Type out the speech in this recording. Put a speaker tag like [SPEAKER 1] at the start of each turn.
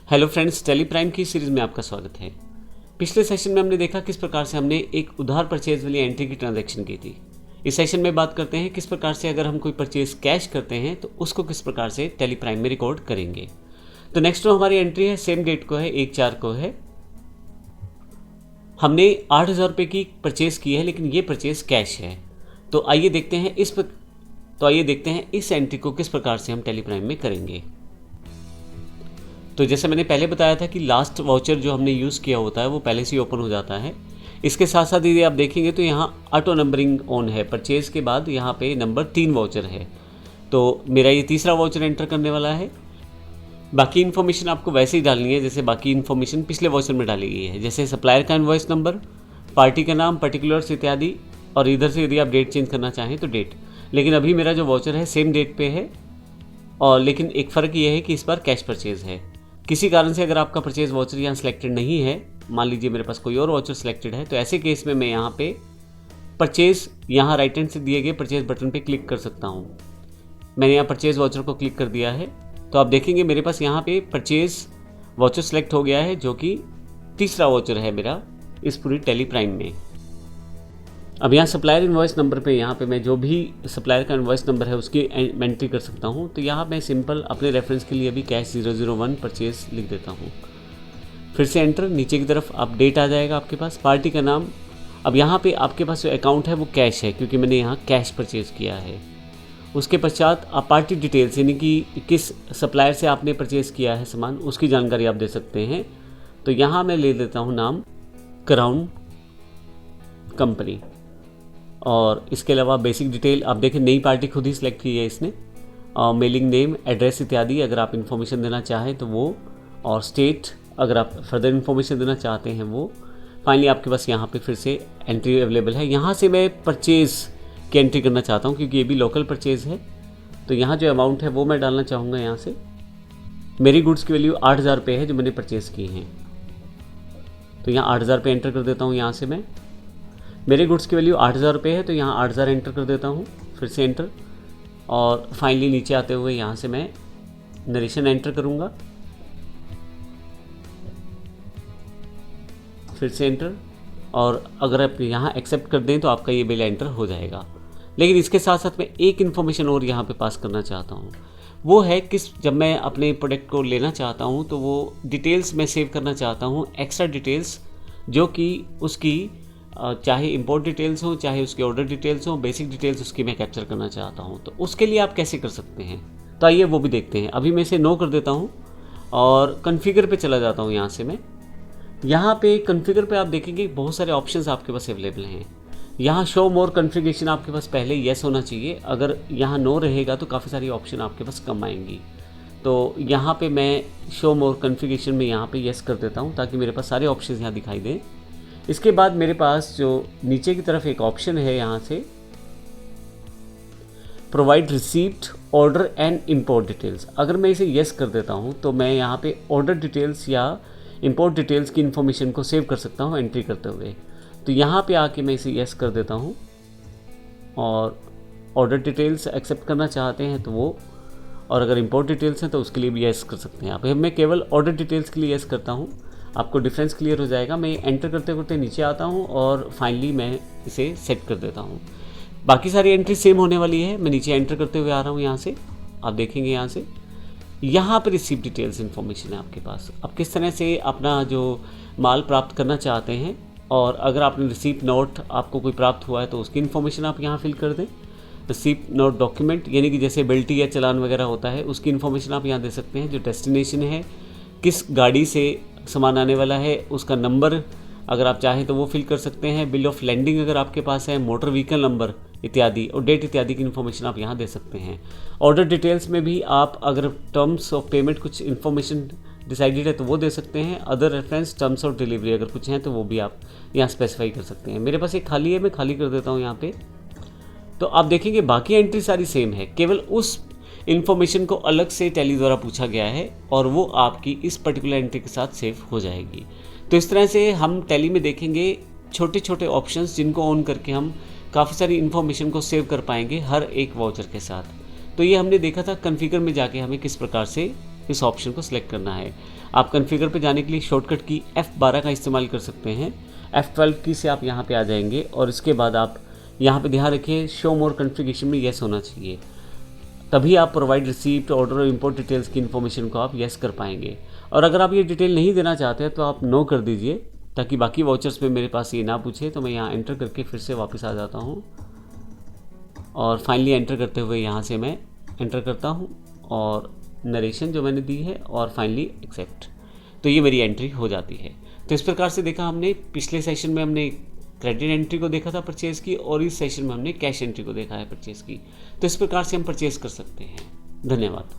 [SPEAKER 1] Hello friends, Tally Prime की series में आपका स्वागत है। पिछले सेशन में हमने देखा किस प्रकार से हमने एक उधार परचेज वाली एंट्री की ट्रांजैक्शन की थी। इस सेशन में बात करते हैं किस प्रकार से अगर हम कोई परचेज कैश करते हैं तो उसको किस प्रकार से टेली प्राइम में रिकॉर्ड करेंगे। तो नेक्स्ट जो हमारी एंट्री है सेम डेट को है, 1/4 को है। हमने 8,000 रुपये की परचेज़ की है, लेकिन ये परचेज़ कैश है। तो आइए देखते हैं इस एंट्री को किस प्रकार से हम टेली प्राइम में करेंगे। तो जैसे मैंने पहले बताया था कि लास्ट वाउचर जो हमने यूज़ किया होता है वो पहले से ही ओपन हो जाता है। इसके साथ साथ यदि आप देखेंगे तो यहाँ ऑटो नंबरिंग ऑन है। परचेज़ के बाद यहाँ पे नंबर 3 वाउचर है, तो मेरा ये तीसरा वाउचर एंटर करने वाला है। बाकी इन्फॉर्मेशन आपको वैसे ही डालनी है जैसे बाकी इन्फॉर्मेशन पिछले वाउचर में डाली गई है, जैसे सप्लायर का इनवॉइस नंबर, पार्टी का नाम, पर्टिकुलर्स इत्यादि। और इधर से यदि आप डेट चेंज करना चाहें तो डेट। लेकिन अभी मेरा जो वाउचर है सेम डेट पे है, और लेकिन एक फ़र्क ये है कि इस बार कैश परचेज़ है। किसी कारण से अगर आपका परचेज वाउचर यहाँ सिलेक्टेड नहीं है, मान लीजिए मेरे पास कोई और वाउचर सिलेक्टेड है, तो ऐसे केस में मैं यहाँ पे परचेज यहाँ राइट हैंड से दिए गए परचेज बटन पे क्लिक कर सकता हूँ। मैंने यहाँ परचेज वाउचर को क्लिक कर दिया है, तो आप देखेंगे मेरे पास यहाँ पे परचेज वाउचर सेलेक्ट हो गया है, जो कि तीसरा वाउचर है मेरा इस पूरी टेली प्राइम में। अब यहाँ सप्लायर इनवॉइस नंबर पे यहाँ पे मैं जो भी सप्लायर का इनवॉइस नंबर है उसकी एंट्री कर सकता हूँ। तो यहाँ मैं सिंपल अपने रेफरेंस के लिए अभी कैश 001 परचेज लिख देता हूँ। फिर से एंटर, नीचे की तरफ अपडेट आ जाएगा आपके पास, पार्टी का नाम। अब यहाँ पे आपके पास जो अकाउंट है वो कैश है, क्योंकि मैंने यहाँ कैश परचेज़ किया है। उसके पश्चात आप पार्टी डिटेल्स, यानी कि किस सप्लायर से आपने परचेज़ किया है सामान, उसकी जानकारी आप दे सकते हैं। तो यहाँ मैं ले लेता हूँ नाम क्राउन कंपनी, और इसके अलावा बेसिक डिटेल आप देखें नई पार्टी खुद ही सिलेक्ट की है इसने, और मेलिंग नेम, एड्रेस इत्यादि अगर आप इन्फॉर्मेशन देना चाहें तो वो, और स्टेट अगर आप फर्दर इन्फॉर्मेशन देना चाहते हैं वो। फाइनली आपके पास यहाँ पे फिर से एंट्री अवेलेबल है। यहाँ से मैं परचेज़ की एंट्री करना चाहता हूँ, क्योंकि ये भी लोकल परचेज़ है। तो यहाँ जो अमाउंट है वो मैं डालना चाहूँगा। यहाँ से मेरी गुड्स की वैल्यू 8,000 रुपये है जो मैंने परचेज़ की हैं, तो यहाँ 8,000 रुपये एंटर कर देता हूँ। यहाँ से मैं मेरे गुड्स की वैल्यू 8,000 रुपये है, तो यहाँ 8,000 एंटर कर देता हूँ। फिर से एंटर, और फाइनली नीचे आते हुए यहाँ से मैं नरेशन एंटर करूँगा। फिर से एंटर, और अगर आप यहाँ एक्सेप्ट कर दें तो आपका ये बिल एंटर हो जाएगा। लेकिन इसके साथ साथ मैं एक इन्फॉर्मेशन और यहाँ पे पास करना चाहता हूँ, वो है जब मैं अपने प्रोडक्ट को लेना चाहता हूँ तो वो डिटेल्स मैं सेव करना चाहता हूँ, एक्स्ट्रा डिटेल्स, जो कि उसकी चाहे इंपोर्ट डिटेल्स हो, चाहे उसके ऑर्डर डिटेल्स हो, बेसिक डिटेल्स उसकी मैं कैप्चर करना चाहता हूँ। तो उसके लिए आप कैसे कर सकते हैं, तो आइए वो भी देखते हैं। अभी मैं इसे नो कर देता हूँ और कॉन्फ़िगर पे चला जाता हूँ। यहाँ से मैं यहाँ पे कॉन्फ़िगर पे आप देखेंगे बहुत सारे ऑप्शंस आपके पास अवेलेबल हैं। यहाँ शो मोर कॉन्फ़िगरेशन आपके पास पहले येस होना चाहिए, अगर यहाँ नो रहेगा तो काफ़ी सारी ऑप्शन आपके पास कम आएंगी। तो यहाँ पे मैं शो मोर कॉन्फ़िगरेशन में यहाँ पे येस कर देता हूँ, ताकि मेरे पास सारे ऑप्शन यहाँ दिखाई दें। इसके बाद मेरे पास जो नीचे की तरफ एक ऑप्शन है, यहाँ से provide receipt, order and import details. अगर मैं इसे येस कर देता हूँ तो मैं यहाँ पे ऑर्डर डिटेल्स या इंपोर्ट डिटेल्स की इन्फॉर्मेशन को सेव कर सकता हूँ एंट्री करते हुए। तो यहाँ पे आके मैं इसे येस कर देता हूँ, और ऑर्डर डिटेल्स एक्सेप्ट करना चाहते हैं तो वो, और अगर इंपोर्ट डिटेल्स हैं तो उसके लिए भी येस कर सकते हैं आप। मैं केवल ऑर्डर डिटेल्स के लिए येस करता हूँ, आपको डिफरेंस क्लियर हो जाएगा। मैं एंटर करते करते नीचे आता हूँ और फाइनली मैं इसे सेट कर देता हूँ। बाकी सारी एंट्री सेम होने वाली है। मैं नीचे एंटर करते हुए आ रहा हूँ। यहाँ से आप देखेंगे, यहाँ पर रिसीप्ट डिटेल्स इन्फॉर्मेशन है आपके पास। अब किस तरह से अपना जो माल प्राप्त करना चाहते हैं, और अगर आपने रिसीप्ट नोट आपको कोई प्राप्त हुआ है तो उसकी इन्फॉर्मेशन आप यहाँ फिल कर दें। रिसीप्ट नोट डॉक्यूमेंट, यानी कि जैसे बिल्टी या चालान वगैरह होता है, उसकी इन्फॉर्मेशन आप यहाँ दे सकते हैं। जो डेस्टिनेशन है, किस गाड़ी से सामान आने वाला है, उसका नंबर अगर आप चाहें तो वो फिल कर सकते हैं। बिल ऑफ लैंडिंग अगर आपके पास है, मोटर व्हीकल नंबर इत्यादि, और डेट इत्यादि की इन्फॉर्मेशन आप यहाँ दे सकते हैं। ऑर्डर डिटेल्स में भी आप अगर टर्म्स ऑफ पेमेंट कुछ इन्फॉर्मेशन डिसाइडेड है तो वो दे सकते हैं। Other reference terms of delivery अगर कुछ हैं तो वो भी आप यहाँ स्पेसिफाई कर सकते हैं। मेरे पास एक खाली है, मैं खाली कर देता हूँ यहाँ पे। तो आप देखेंगे बाकी एंट्री सारी सेम है, केवल उस इन्फॉर्मेशन को अलग से टैली द्वारा पूछा गया है, और वो आपकी इस पर्टिकुलर एंट्री के साथ सेव हो जाएगी। तो इस तरह से हम टैली में देखेंगे छोटे छोटे ऑप्शंस, जिनको ऑन करके हम काफ़ी सारी इन्फॉर्मेशन को सेव कर पाएंगे हर एक वाउचर के साथ। तो ये हमने देखा था कॉन्फ़िगर में जाके हमें किस प्रकार से इस ऑप्शन को सिलेक्ट करना है। आप कॉन्फ़िगर पे जाने के लिए शॉर्टकट की F12 का इस्तेमाल कर सकते हैं। F12 की से आप यहाँ पे आ जाएंगे और इसके बाद आप यहाँ पे ध्यान रखिए शो मोर कॉन्फ़िगरेशन में येस होना चाहिए, तभी आप प्रोवाइड रिसीप्ट ऑर्डर और इंपोर्ट डिटेल्स की इन्फॉर्मेशन को आप येस कर पाएंगे। और अगर आप ये डिटेल नहीं देना चाहते हैं तो आप नो कर दीजिए, ताकि बाकी वाउचर्स में मेरे पास ये ना पूछे। तो मैं यहाँ एंटर करके फिर से वापस आ जाता हूँ और फाइनली एंटर करते हुए यहाँ से मैं एंटर करता हूँ और नरेशन जो मैंने दी है और फाइनली एक्सेप्ट, तो ये मेरी एंट्री हो जाती है। तो इस प्रकार से देखा हमने, पिछले सेशन में हमने क्रेडिट एंट्री को देखा था परचेज़ की, और इस सेशन में हमने कैश एंट्री को देखा है परचेज़ की। तो इस प्रकार से हम परचेज़ कर सकते हैं। धन्यवाद।